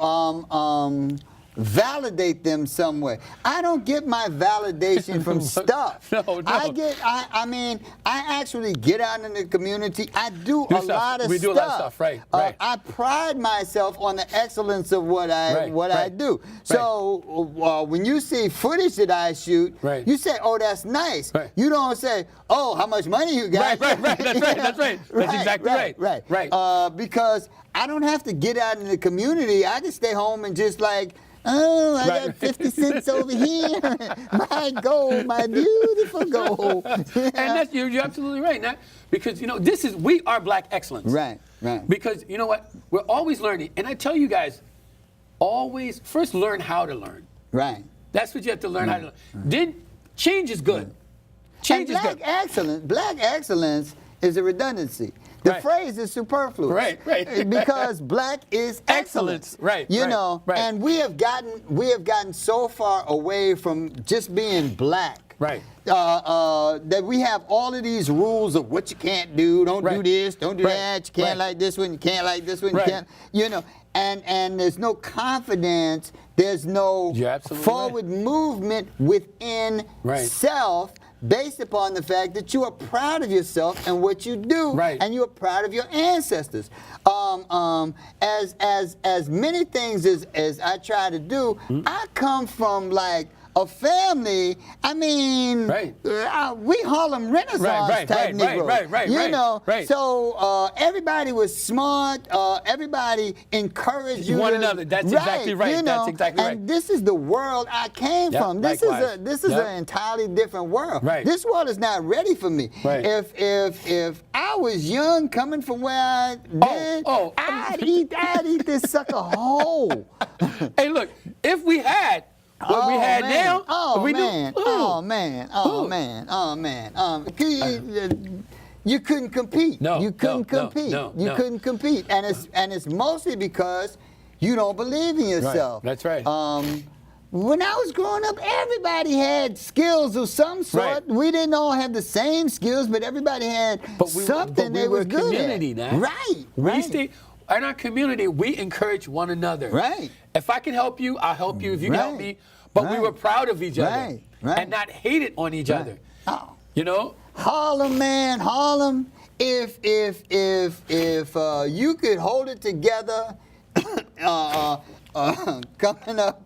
validate them some way. I don't get my validation from stuff. No. I mean, I actually get out in the community. I do a lot of stuff. We do a lot of stuff, right. I pride myself on the excellence of what I do. So when you see footage that I shoot, you say, "Oh, that's nice." You don't say, "Oh, how much money you got?" Right. That's right. That's exactly right. Because I don't have to get out in the community. I can stay home and just like, oh, I got 50 cents over here. My gold, my beautiful gold. And you're absolutely right. Because, we are black excellence. Right. Because, you know what? We're always learning. And I tell you guys, always first learn how to learn. Right. That's what you have to learn how to learn. Then change is good. Change is good. Black excellence is a redundancy. The phrase is superfluous. Right. Because black is excellence. You know, and we have gotten so far away from just being black. That we have all of these rules of what you can't do, don't do this, don't do that, you can't like this one, you can't like this one, you can't, and there's no confidence, there's no forward movement within self based upon the fact that you are proud of yourself and what you do, Right. and you are proud of your ancestors. As many things as I try to do, I come from like a family. I mean, Right. We Harlem Renaissance type Negroes. You know, right. so everybody was smart. Everybody encouraged you. One another. That's exactly right. You know, That's exactly right. And this is the world I came Yep, from. This likewise. is an entirely different world. Right. This world is not ready for me. Right. If I was young, coming from where I did, I'd eat this sucker whole. Hey, look, if we had what we had now, you couldn't compete. No, you couldn't no, compete. no, you no. couldn't compete, and it's mostly because you don't believe in yourself. Right, that's right. When I was growing up, everybody had skills of some sort. Right. We didn't all have the same skills, but everybody had something they were was a good community at. now. Right. We stay in our community. We encourage one another. Right. If I can help you, I'll help you. If you can help me, but we were proud of each other and not hated on each other. Oh. You know. Harlem, man, Harlem. If you could hold it together, coming up.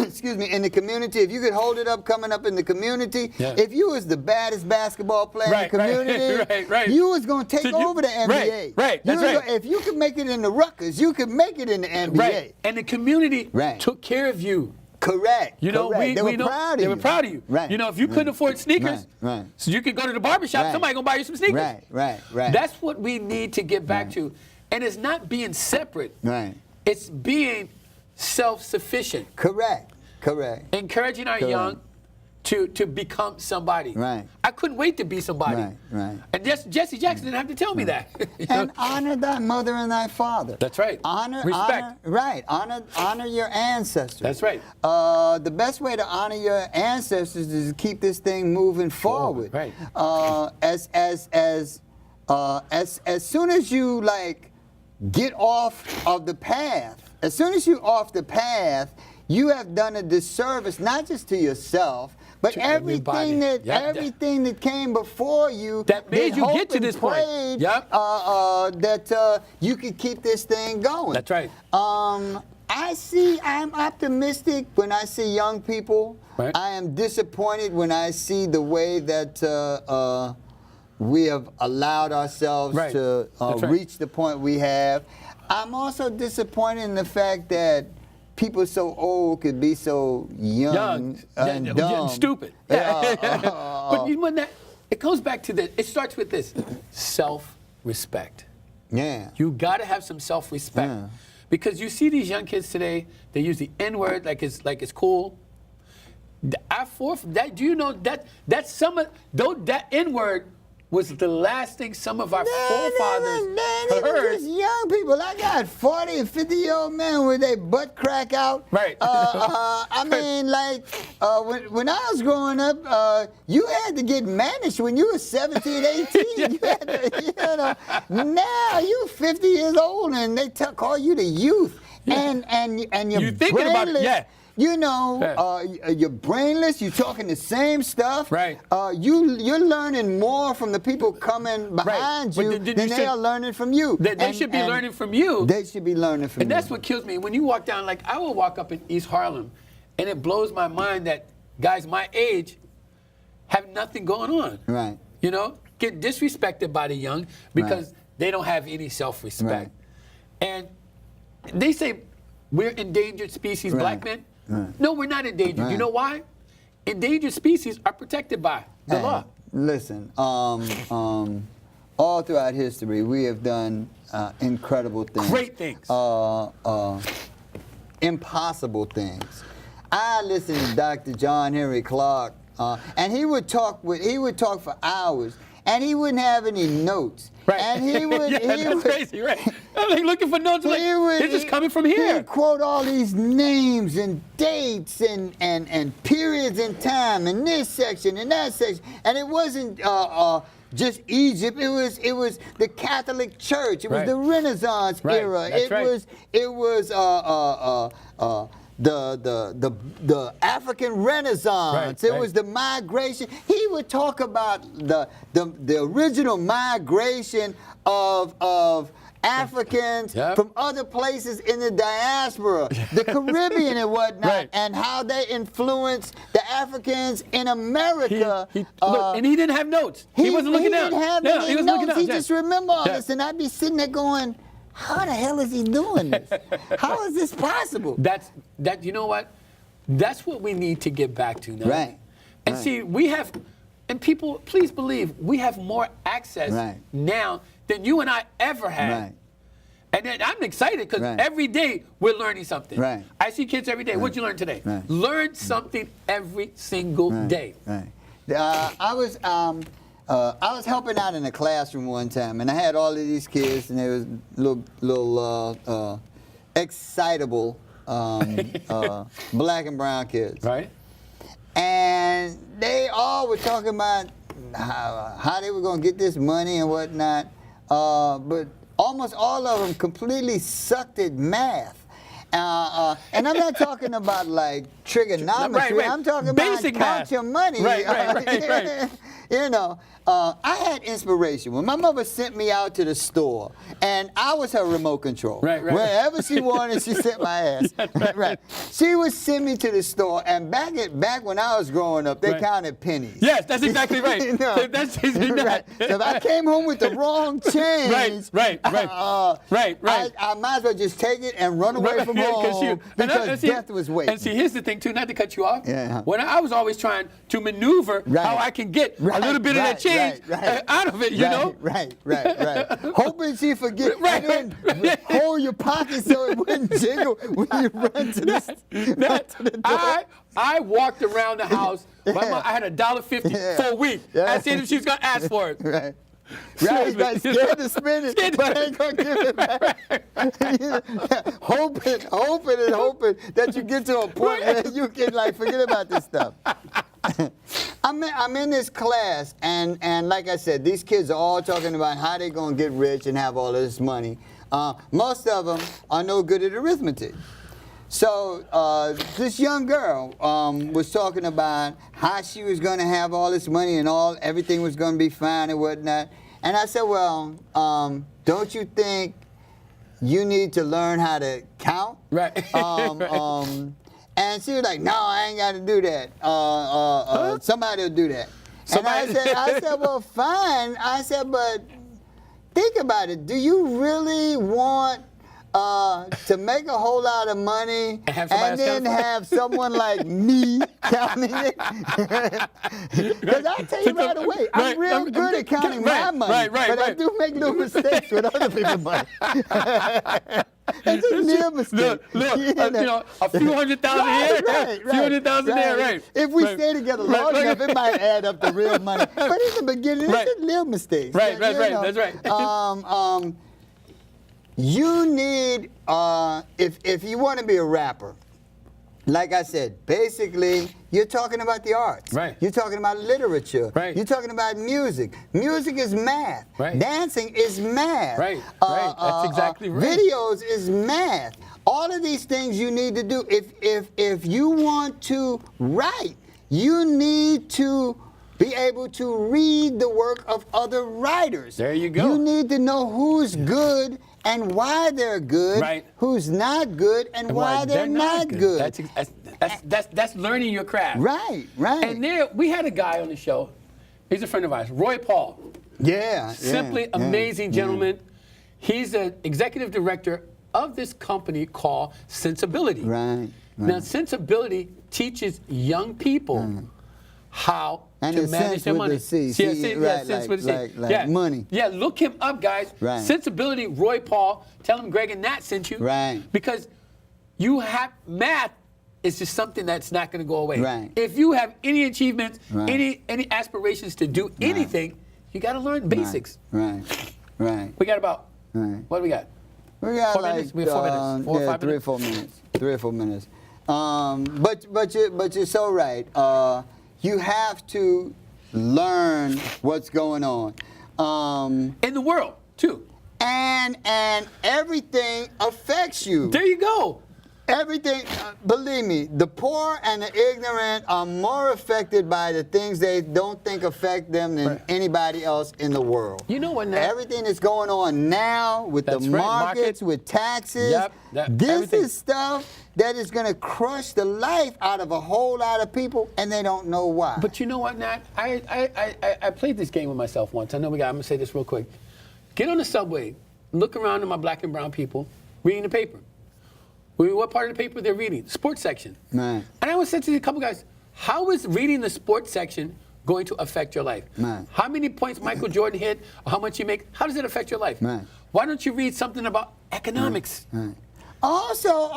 Excuse me, in the community, if you could hold it up coming up in the community, if you was the baddest basketball player in the community, you was going to take over the NBA. Right, that's right. If you could make it in the Rutgers, you could make it in the NBA. Right, and the community took care of you. Correct. You know, They were proud of you. They were proud of you. Right. You know, if you couldn't afford sneakers, so you could go to the barbershop, somebody gonna buy you some sneakers. Right. That's what we need to get back to. And it's not being separate. Right. It's being self-sufficient. Correct. Encouraging our young to become somebody. Right. I couldn't wait to be somebody. Right. And Jesse Jackson didn't have to tell me that. And honor thy mother and thy father. That's right. Respect. Honor your ancestors. That's right. The best way to honor your ancestors is to keep this thing moving forward. Right. As soon as you like get off of the path, as soon as you're off the path, you have done a disservice not just to yourself, but to everything that came before you that made you get to this point. That you could keep this thing going. That's right. I'm optimistic when I see young people. Right. I am disappointed when I see the way that we have allowed ourselves to reach the point we have. I'm also disappointed in the fact that people so old could be so young and dumb. Stupid. But you know that it goes back to this. It starts with this self-respect. Yeah. You got to have some self-respect because you see these young kids today. They use the N-word like it's cool. Do you know that some of that N-word was the last thing some of our forefathers heard. Just young people. I got 40 and 50-year-old men with their butt crack out. Right. I mean, like, when I was growing up, you had to get managed when you were 17, 18. You had to, now you're 50 years old and they call you the youth. And you're thinking about it, you're brainless. You're talking the same stuff. Right. You're learning more from the people coming behind you than they are learning from you. They should be learning from you. They should be learning from you. And that's what kills me. When you walk down, like I will walk up in East Harlem, and it blows my mind that guys my age have nothing going on. Right. You know, get disrespected by the young because they don't have any self-respect. And they say we're endangered species, black men. No, we're not endangered. You know why? Endangered species are protected by the law. Listen, all throughout history, we have done incredible things. Great things. Impossible things. I listened to Dr. John Henry Clark, and he would talk for hours, and he wouldn't have any notes. Right. And he would. That's crazy, right? I'm like looking for notes. It's just coming from here. He would quote all these names and dates and periods in time and this section and that section, and it wasn't just Egypt. It was the Catholic Church. It was the Renaissance era. That's it was the African Renaissance. Right, It was the migration. He would talk about the original migration of Africans Yep. from other places in the diaspora, the Caribbean and whatnot, Right. and how they influenced the Africans in America. Look, and he didn't have notes. He wasn't looking down. Didn't have No, any he was notes. looking down. He Yeah. just remember all Yeah. this, and I'd be sitting there going, "How the hell is he doing this? How is this possible?" That you know what? That's what we need to get back to now. Right. And Right. see, we have, and people, please believe, we have more access Right. now than you and I ever had. Right. And then I'm excited because Right. every day we're learning something. Right. I see kids every day. What'd you learn today? Right. Learn something every single day. Right. I was helping out in a classroom one time, and I had all of these kids, and they was little excitable black and brown kids. Right? And they all were talking about how they were going to get this money and whatnot, but almost all of them completely sucked at math. And I'm not talking about like trigonometry. Right. I'm talking Basic about count math. your money. Right. You know, I had inspiration when my mother sent me out to the store, and I was her remote control. Right. Wherever she wanted, she sent my ass. Right. She would send me to the store, and back when I was growing up, they Right. counted pennies. Yes, that's exactly right. You know? That's Right. So if I came home with the wrong change, Right. I might as well just take it and run away from home because death was waiting. And see, here's the thing too, not to cut you off. Yeah. When I was always trying to maneuver how I can get a little bit of that change out of it, you know? Right. Hoping she forget, Right. and then hold your pocket so it wouldn't jiggle when you run to the door. I walked around the house. My mom, I had $1.50 for a week. Yeah. I said if she was gonna ask for it. Right. Seriously. Right, scared to spend it, Scared to but ain't gonna give it back. hoping that you get to a point where you can like forget about this stuff. I'm in this class, and like I said, these kids are all talking about how they're gonna get rich and have all this money. Most of them are no good at arithmetic. So this young girl was talking about how she was going to have all this money and everything was going to be fine and whatnot. And I said, well, don't you think you need to learn how to count? Right. And she was like, no, I ain't got to do that. Somebody will do that. Somebody- And I said, well, fine. I said, but think about it. Do you really want to make a whole lot of money and then have someone like me counting it? Because I'll tell you right away, I'm real good at counting my money, but I do make little mistakes with other people's money. It's just little mistakes. Look, you know, a few $100,000 here, a few $100,000 there, right. If we stay together long enough, it might add up to real money. But in the beginning, it's just little mistakes. Right, You know. that's right. You need, if you want to be a rapper, like I said, basically, you're talking about the arts. Right. You're talking about literature. Right. You're talking about music. Music is math. Right. Dancing is math. Right. That's exactly right. Videos is math. All of these things you need to do. If you want to write, you need to be able to read the work of other writers. There you go. You need to know who's good and why they're good, Right. who's not good and why they're not good. That's learning your craft. Right. And there, we had a guy on the show. He's a friend of ours, Roy Paul. Simply amazing gentleman. He's the executive director of this company called Sensibility. Right. Now, Sensibility teaches young people how to manage their money. Like money. Yeah, look him up, guys. Right. Sensibility, Roy Paul. Tell him Greg and Nat sent you. Right. Because you have math is just something that's not going to go away. Right. If you have any achievements, Right. any aspirations to do anything, you got to learn basics. Right. We got about what do we got? We got 4 like minutes? We have 4 minutes. 4 or 5 3 or minutes? 4 minutes. 3 or 4 minutes. But you're so right. You have to learn what's going on. In the world, too. And everything affects you. There you go. Everything, believe me, the poor and the ignorant are more affected by the things they don't think affect them than anybody else in the world. You know what now? Everything that's going on now with the That's right, markets, with taxes, this everything. is stuff that is going to crush the life out of a whole lot of people, and they don't know why. But you know what, Nat? I played this game with myself once. I know I'm going to say this real quick. Get on the subway, look around at my black and brown people reading the paper. What part of the paper they're reading? Sports section. Man. And I was saying to a couple guys, how is reading the sports section going to affect your life? Man. How many points Michael Jordan hit, or how much you make, how does it affect your life? Man. Why don't you read something about economics? Man. Also,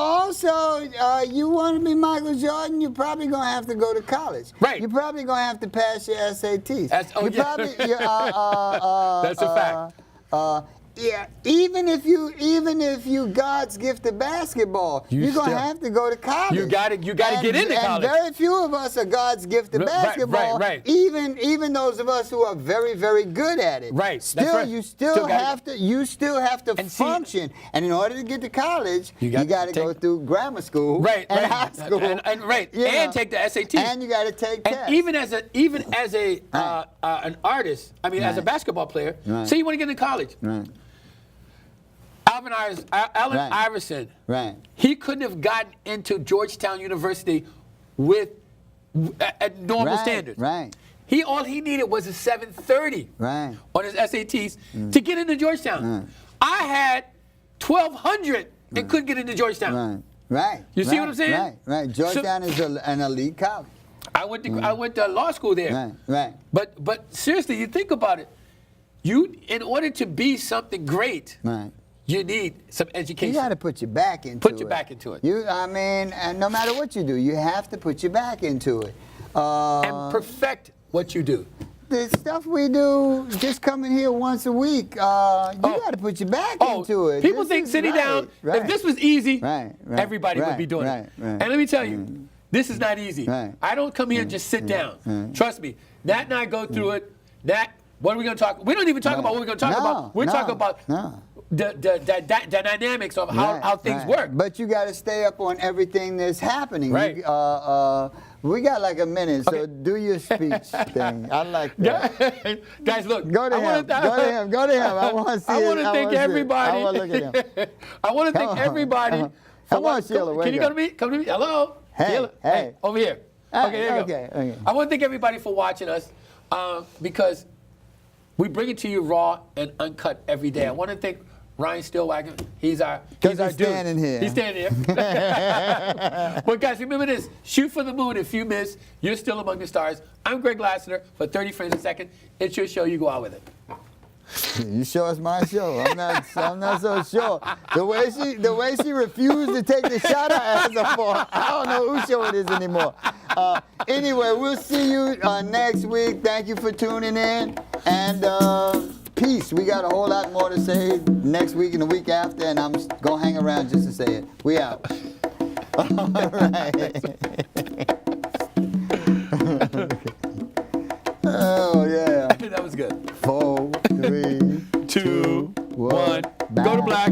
you want to be Michael Jordan, you're probably going to have to go to college. Right. You're probably going to have to pass your SATs. That's a fact. Yeah, even if you God's gift of basketball, you're gonna have to go to college. You gotta get into college. And very few of us are God's gift of basketball. Right. Even those of us who are very, very good at it. Right. Still, That's right. you still have to function. And in order to get to college, you got to go through grammar school, and high school, and take the SAT. And you got to take tests. And even as an artist, I mean, as a basketball player, say you want to get into college. Right. Allen Iverson, he couldn't have gotten into Georgetown University at normal standards. Right. All he needed was a 730 on his SATs to get into Georgetown. I had 1,200 and couldn't get into Georgetown. Right. You see what I'm saying? Right. Georgetown is an elite college. I went to law school there. Right. But seriously, you think about it. In order to be something great, you need some education. You got to put your back into it. Put your back into it. And no matter what you do, you have to put your back into it. And perfect what you do. The stuff we do, just coming here once a week, you got to put your back into it. People think sitting down, if this was easy, everybody would be doing it. Right. And let me tell you, this is not easy. I don't come here and just sit down. Trust me. Nat and I go through it. What are we going to talk? We don't even talk about what we're going to talk about. We're talking about the dynamics of how things work. But you got to stay up on everything that's happening. Right. We got like a minute, so do your speech thing. I like that. Guys, look. Go to him. Go to him. I want to see I want to thank everybody. I want to look at him. I want to thank everybody. Come on, Sheila. Can you go to me? Come to me. Hello. Hey. Hey. Over here. Okay, there you go. Okay. I want to thank everybody for watching us because we bring it to you raw and uncut every day. I want to thank Ryan Stillwagon. He's our dude. Standing here. He's standing here. But guys, remember this. Shoot for the moon. If you miss, you're still among the stars. I'm Greg Lassiter for 30 Frames a Second. It's your show. You go out with it. You sure it's my show? I'm not so sure. The way she refused to take the shot I asked her for, I don't know whose show it is anymore. Anyway, we'll see you next week. Thank you for tuning in, and peace. We got a whole lot more to say next week and the week after, and I'm gonna hang around just to say it. We out. All right. Oh yeah. That was good. 4, 3, 2, 1. Go to black.